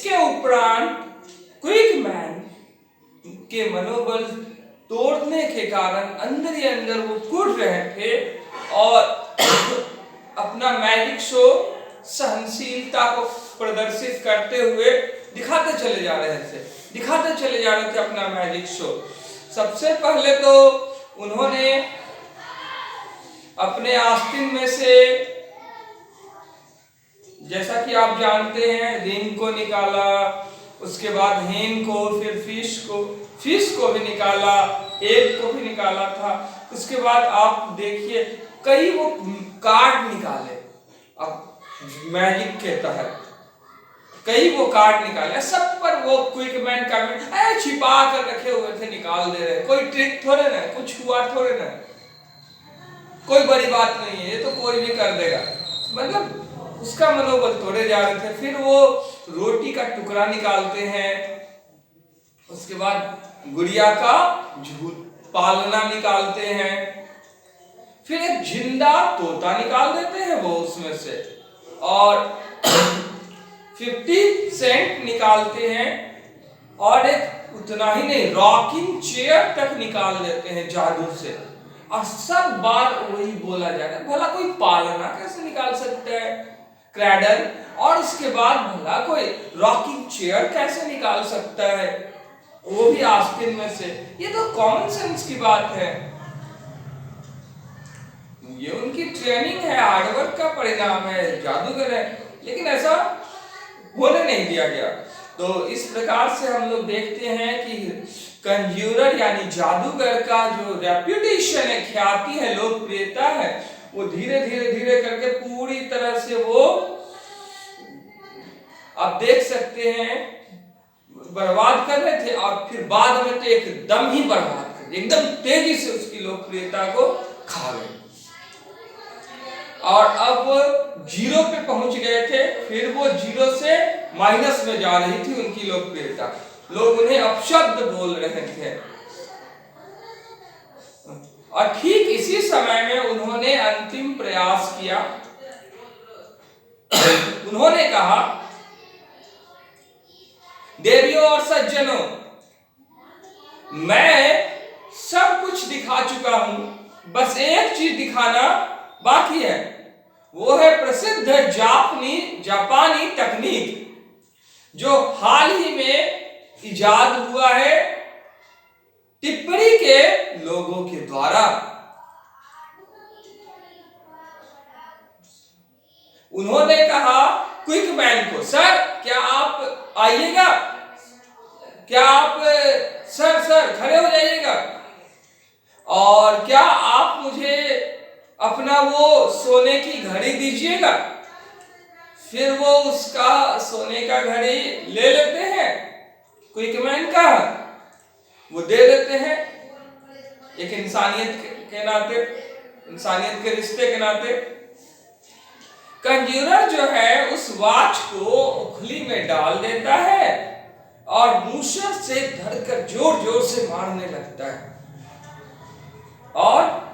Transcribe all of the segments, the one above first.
इसके उपरांत quick man के मनोबल तोड़ने के कारण अंदर ही अंदर वो कूद रहे थे और अपना मैजिक शो सहनशीलता को प्रदर्शित करते हुए दिखाते चले जा रहे थे अपना मैजिक शो। सबसे पहले तो उन्होंने अपने आस्तीन में से, जैसा कि आप जानते हैं, रिंग को निकाला, उसके बाद हेन को, फिर फिश को भी निकाला, एग को भी निकाला था। उसके बाद आप देखिए कई वो कार्ड निकाले, अब मैजिक के तहत कई वो कार्ड निकाले, सब पर वो क्विक मैन कमेंट छिपा कर रखे हुए थे, निकाल दे रहे। कोई ट्रिक थोड़े ना, कुछ हुआ थोड़े ना, कोई बड़ी बात नहीं है, ये तो कोई भी कर देगा, मतलब उसका मनोबल तोड़े जा रहे थे। फिर वो रोटी का टुकड़ा निकालते हैं, उसके बाद गुड़िया का पालना निकालते हैं, फिर एक जिंदा तोता निकाल देते हैं वो उसमें से, और 50 सेंट निकालते हैं, और एक उतना ही नहीं, रॉकिंग चेयर तक निकाल देते हैं जादू से। और सब बार वही बोला जा रहा है, भला कोई पालना कैसे निकाल सकता है, क्रैडल, और उसके बाद भला कोई रॉकिंग चेयर कैसे निकाल सकता है, वो भी आस्तीन में से। ये तो कॉमन सेंस की बात है, ये उनकी ट्रेनिंग है, हार्डवर्क का परिणाम है, जादूगर है, लेकिन ऐसा होने नहीं दिया गया। तो इस प्रकार से हम लोग देखते हैं कि कंज्यूरर यानी जादूगर का जो रेप्यूटेशन है, ख्याति है, लोकप्रियता है, वो धीरे धीरे करके पूरी तरह से वो आप देख सकते हैं बर्बाद कर रहे थे, और फिर बाद में तो एकदम ही बर्बाद कर, एकदम तेजी से उसकी लोकप्रियता को खा गए, और अब जीरो पे पहुंच गए थे। फिर वो जीरो से माइनस में जा रही थी उनकी लोकप्रियता, लोग उन्हें अपशब्द बोल रहे थे। और ठीक इसी समय में उन्होंने अंतिम प्रयास किया, उन्होंने कहा, देवियों और सज्जनों, मैं सब कुछ दिखा चुका हूं, बस एक चीज दिखाना बाकी है, वो है प्रसिद्ध जापानी तकनीक जो हाल ही में इजाद हुआ है टिप्पणी के लोगों के द्वारा। उन्होंने कहा क्विक मैन को, सर क्या आप आइएगा, क्या आप सर खड़े हो जाइएगा, और क्या आप मुझे अपना वो सोने की घड़ी दीजिएगा। फिर वो उसका सोने का घड़ी ले लेते हैं, क्विकमैन का वो दे देते हैं, एक इंसानियत के नाते, इंसानियत के रिश्ते के नाते। कंज्यूरर जो है उस वॉच को उखली में डाल देता है और मूसर से धरकर जोर जोर से मारने लगता है, और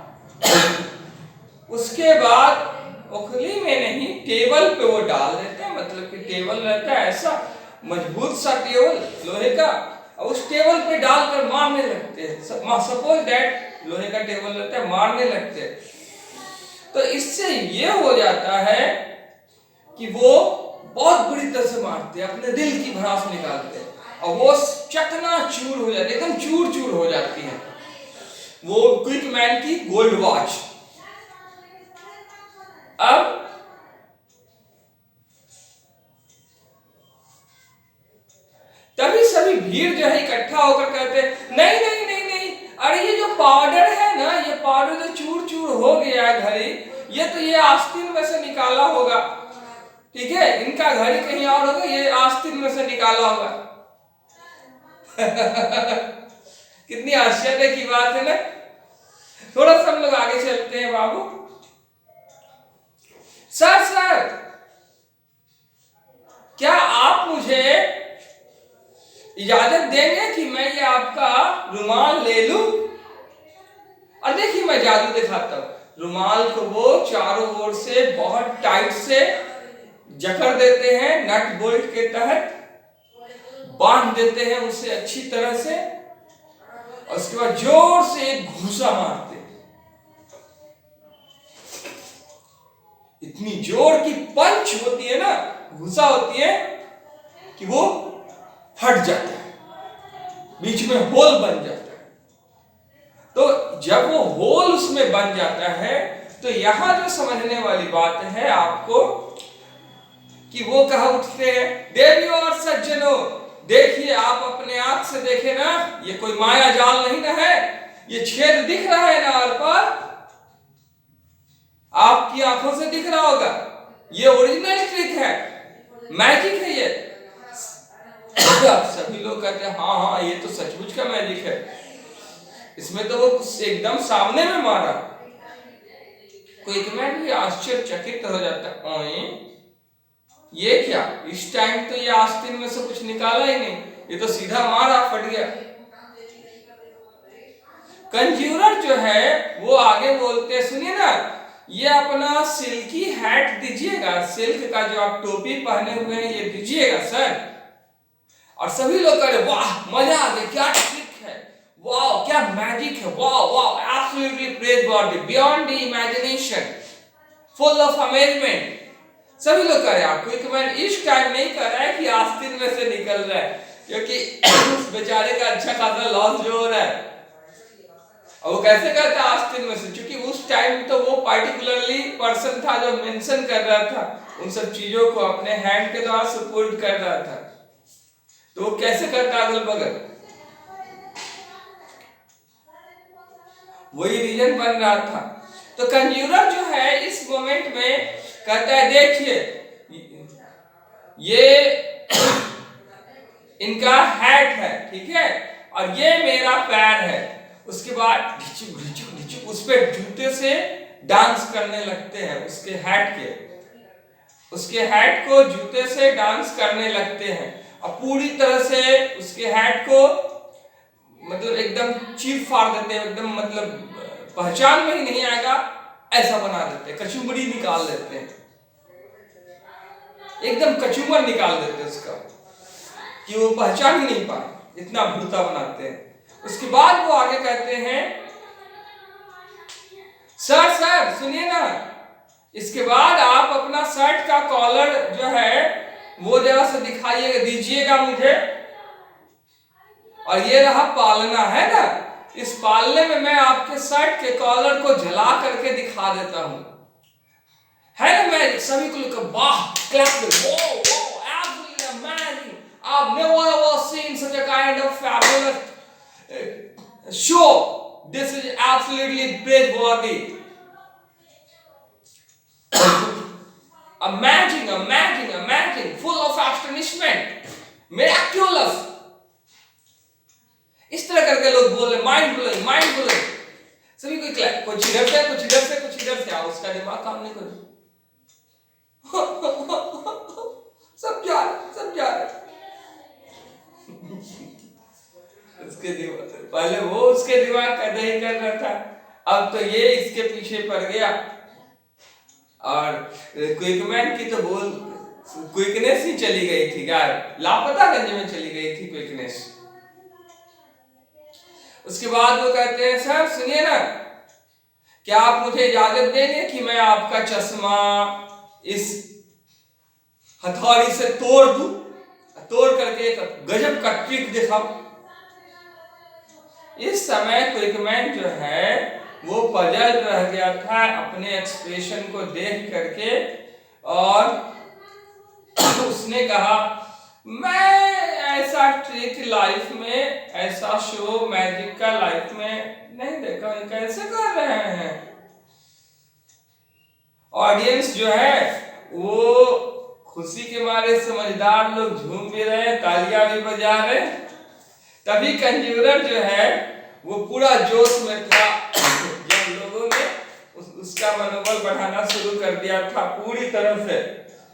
उसके बाद उखली में नहीं, टेबल पे वो डाल देते हैं, मतलब कि टेबल रहता है ऐसा मजबूत सा टेबल लोहे का, और उस टेबल पे डालकर मारने लगते हैं। सपोज दैट लोहे का टेबल रहता है, मारने लगते हैं। तो इससे ये हो जाता है कि वो बहुत बुरी तरह से मारते हैं, अपने दिल की भड़ास निकालते हैं, और वो चकनाचूर हो जाती है, एकदम चूर चूर हो जाती है वो क्विक मैन की गोल्ड वॉच। अब तभी सभी भीड़ जो है इकट्ठा होकर कहते नहीं नहीं नहीं नहीं, अरे ये जो पाउडर है ना, ये पाउडर जो चूर चूर हो गया है घड़ी, ये आस्तीन में से निकाला होगा, ठीक है, इनका घड़ी कहीं और होगा, ये आस्तीन में से निकाला होगा। कितनी आश्चर्य की बात है ना। थोड़ा सा हम लोग आगे चलते हैं बाबू। सर क्या आप मुझे इजाजत देंगे कि मैं ये आपका रुमाल ले लूं? और देखिए मैं जादू दिखाता हूं। रुमाल को वो चारों ओर से बहुत टाइट से जकड़ देते हैं नट बोल्ट के तहत, बांध देते हैं उसे अच्छी तरह से, और उसके बाद जोर से एक घूसा मारते हैं, इतनी जोर की पंच होती है ना, घूसा होती है कि वो फट जाता है, बीच में होल बन जाता है। तो जब वो होल उसमें बन जाता है तो यहां जो समझने वाली बात है आपको कि वो कहा उठते हैं, देवियों और सज्जनों, देखिए आप अपने आंख से देखे ना, ये कोई माया जाल नहीं ना है, ये छेद दिख रहा है ना और पर आपकी आंखों से दिख रहा होगा, ये ओरिजिनल ट्रिक है, मैजिक है ये। आप सभी लोग कहते हैं हाँ हाँ ये तो सचमुच का मैजिक है, इसमें तो वो एकदम सामने में मारा। कोई कमेंट भी आश्चर्यचकित हो जाता है, ये क्या, इस टाइम तो ये आस्तीन में से कुछ निकाला ही नहीं, ये तो सीधा मारा, फट गया। कंज्यूरर जो है वो आगे बोलते, सुनिए ना, ये अपना सिल्की हैट दीजिएगा, सिल्क का जो आप टोपी पहने हुए हैं ये दीजिएगा सर। और सभी लोग कह रहे वाह मजा आ गया, क्या ट्रिक है, वाह क्या मैजिक है, वाह वाह absolutely praiseworthy, beyond the imagination, full of amazement. सभी लोग कह रहे हैं, आपको कमेंट इस टाइम नहीं कर रहा है कि आस्तीन में से निकल रहा है, क्योंकि उस बेचारे का अच्छा खासा लॉस जो हो रहा है। और वो कैसे करता है आस्तीन में से, क्योंकि उस टाइम तो वो पार्टिकुलरली पर्सन था जो मेंशन कर रहा था उन सब चीजों को, अपने हैंड के द्वारा सपोर्ट कर रहा था, तो वो कैसे करता अगल बगल, वही रीजन बन रहा था। तो कंज्यूरर जो है इस मोमेंट में कहता है, देखिए ये इनका हैट है, ठीक है, और ये मेरा पैर है। उसके बाद ढिचुक ढिचुक ढिचुक उस पे जूते से डांस करने लगते हैं, उसके हैट को जूते से डांस करने लगते हैं, और पूरी तरह से उसके हैट को मतलब एकदम चीर फाड़ देते हैं, एकदम मतलब पहचान में ही नहीं आएगा ऐसा बना देते हैं, कचुमड़ी निकाल देते हैं, एकदम कचूमर निकाल देते हैं उसका, कि वो पहचान ही नहीं पाए, इतना भूता बनाते हैं। उसके बाद वो आगे कहते हैं, सर सुनिए ना, इसके बाद आप अपना शर्ट का कॉलर जो है वो जरा से दिखाइएगा, दीजिएगा मुझे, और ये रहा पालना है ना, इस पालने में मैं आपके शर्ट के कॉलर को जला करके दिखा देता हूं, है ना। मैं सभी को लोग वाह clap, wow absolutely amazing, I've never ever seen such a kind of fabulous show, this is absolutely praiseworthy, amazing, full of astonishment, miraculous, इस तरह करके लोग बोले माइंड ब्लोइंग। सभी को क्लैप, कुछ इधर से आओ, उसका दिमाग काम नहीं कर सब जा रहे उसके दिमाग, पहले वो उसके दिमाग का नहीं कर रहा था, अब तो ये इसके पीछे पड़ गया। और क्विकमैन की तो बोल क्विकनेस ही चली गई थी, गायब, लापतागंज में चली गई थी क्विकनेस। उसके बाद वो कहते हैं, सर सुनिए ना, क्या आप मुझे इजाजत देंगे कि मैं आपका चश्मा इस हथौड़ी से तोड़ करके एक गजब का ट्रिक दिखाऊं। इस समय क्विकमैन जो है वो पजल रह गया था अपने एक्सप्रेशन को देख करके, और उसने कहा, मैं ऐसा ट्रिक लाइफ में, ऐसा शो मैजिक का लाइफ में नहीं देखा, कैसे कर रहे हैं। ऑडियंस जो है वो खुशी के मारे समझदार लोग झूम भी रहे, तालियां भी बजा रहे। तभी कंज्यूरर जो है वो पूरा जोश में था, जब लोगों ने उसका मनोबल बढ़ाना शुरू कर दिया था, पूरी तरह से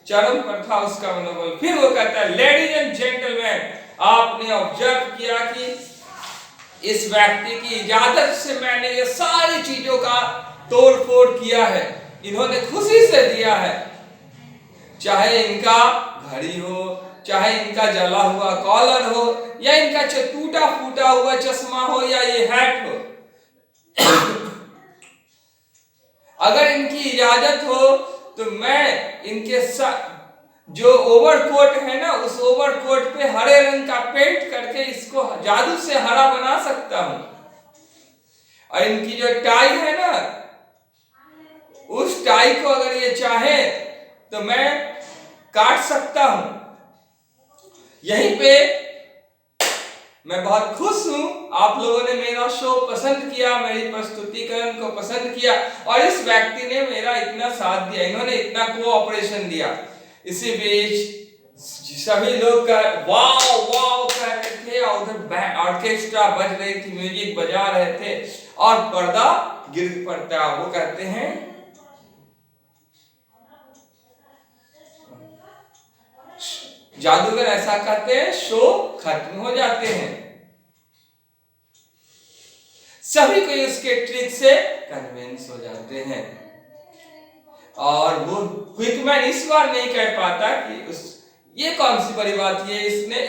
चरम पर था उसका मनोबल। फिर वो कहता है, लेडीज एंड जेंटलमैन, आपने ऑब्जर्व किया कि इस व्यक्ति की इजाजत से मैंने ये सारी चीजों का तोड़ फोड़ किया है, इन्होंने खुशी से दिया है, चाहे इनका घड़ी हो, चाहे इनका जला हुआ कॉलर हो या इनका टूटा फूटा हुआ चश्मा हो या ये हैट हो, अगर इनकी इजाजत हो तो मैं इनके साथ जो ओवरकोट है ना, उस ओवरकोट पे हरे रंग का पेंट करके इसको जादू से हरा बना सकता हूं। और इनकी जो टाई है ना, उस टाई को अगर ये चाहे तो मैं काट सकता हूं। यहीं पे मैं बहुत खुश हूं, आप लोगों ने मेरा शो पसंद किया, मेरी प्रस्तुतिकरण को पसंद किया और इस व्यक्ति ने मेरा इतना साथ दिया, इन्होंने इतना कोऑपरेशन दिया। इसी बीच सभी लोग वाव वाव कह रहे थे और उधर ऑर्केस्ट्रा बज रही थी, म्यूजिक बजा रहे थे और पर्दा गिर पड़ता। वो कहते हैं जादूगर ऐसा कहते हैं, शो खत्म हो जाते हैं। सभी कोई उसके ट्रिक से कन्विंस हो जाते हैं और वो क्विकमैन इस बार नहीं कह पाता कि ये कौन सी बड़ी बात, ये इसने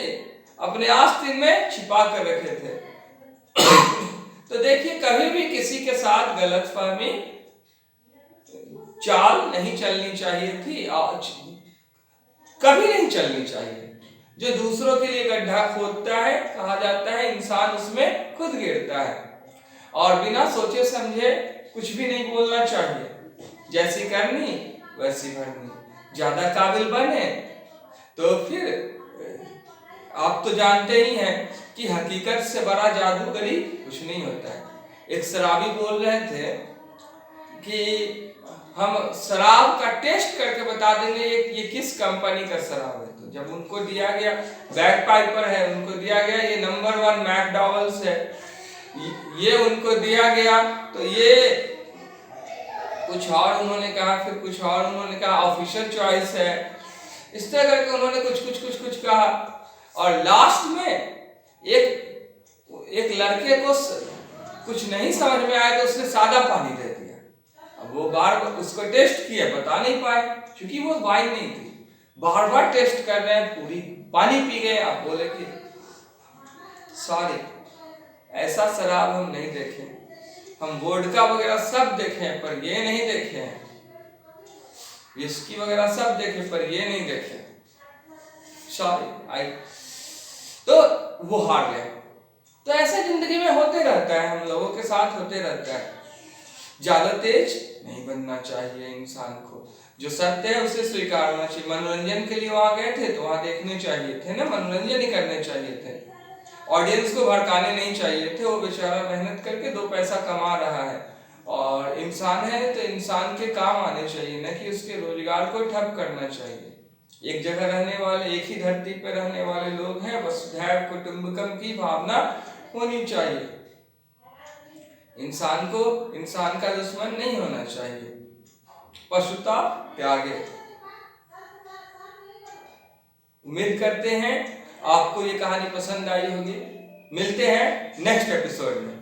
अपने आस्तीन में छिपा कर रखे थे। तो देखिए, कभी भी किसी के साथ गलतफहमी चाल नहीं चलनी चाहिए थी और कभी नहीं चलनी चाहिए। जो दूसरों के लिए गड्ढा खोदता है, कहा जाता है इंसान उसमें खुद गिरता है। और बिना सोचे समझे कुछ भी नहीं बोलना चाहिए, जैसी करनी वैसी भरनी। ज्यादा काबिल बने तो फिर आप तो जानते ही हैं कि हकीकत से बड़ा जादूगरी कुछ नहीं होता है। एक शराबी बोल रहे थे कि हम शराब का टेस्ट करके बता देंगे ये किस कंपनी का शराब है। तो जब उनको दिया गया, बैग पाइपर है, उनको दिया गया ये नंबर 1 मैकडॉवेल्स है, ये उनको दिया गया तो ये कुछ और उन्होंने कहा, फिर कुछ और उन्होंने कहा ऑफिशियल चॉइस है। इस तरह करके उन्होंने कुछ कहा और लास्ट में एक लड़के को कुछ नहीं समझ में आया तो उसने सादा पानी दे दिया। अब वो बार उसको टेस्ट किया, बता नहीं पाए क्योंकि वो वाइन नहीं थी। बार बार टेस्ट कर रहे हैं, पूरी पानी पी गए। आप बोले कि सॉरी, ऐसा शराब हम नहीं देखे, हम वोडका वगैरह सब देखे हैं पर ये नहीं देखे हैं, विस्की वगैरह सब देखे पर ये नहीं देखे, सॉरी। तो वो हार गए। तो ऐसा जिंदगी में होते रहता है, हम लोगों के साथ होते रहता है। ज्यादा तेज नहीं बनना चाहिए इंसान को, जो सत्य है उसे स्वीकारना चाहिए। मनोरंजन के लिए वहां गए थे तो वहां देखने चाहिए थे ना, मनोरंजन ही करने चाहिए थे, ऑडियंस को भड़काने नहीं चाहिए थे। वो बेचारा मेहनत करके 2 पैसा कमा रहा है और इंसान है तो इंसान के काम आने चाहिए, न कि उसके रोजगार को ठप करना चाहिए। एक जगह रहने वाले, एक ही धरती पर रहने वाले लोग हैं, वसुधैव कुटुंबकम की भावना होनी चाहिए। इंसान को इंसान का दुश्मन नहीं होना चाहिए, पशुता त्यागे। उम्मीद करते हैं आपको ये कहानी पसंद आई होगी। मिलते हैं नेक्स्ट एपिसोड में।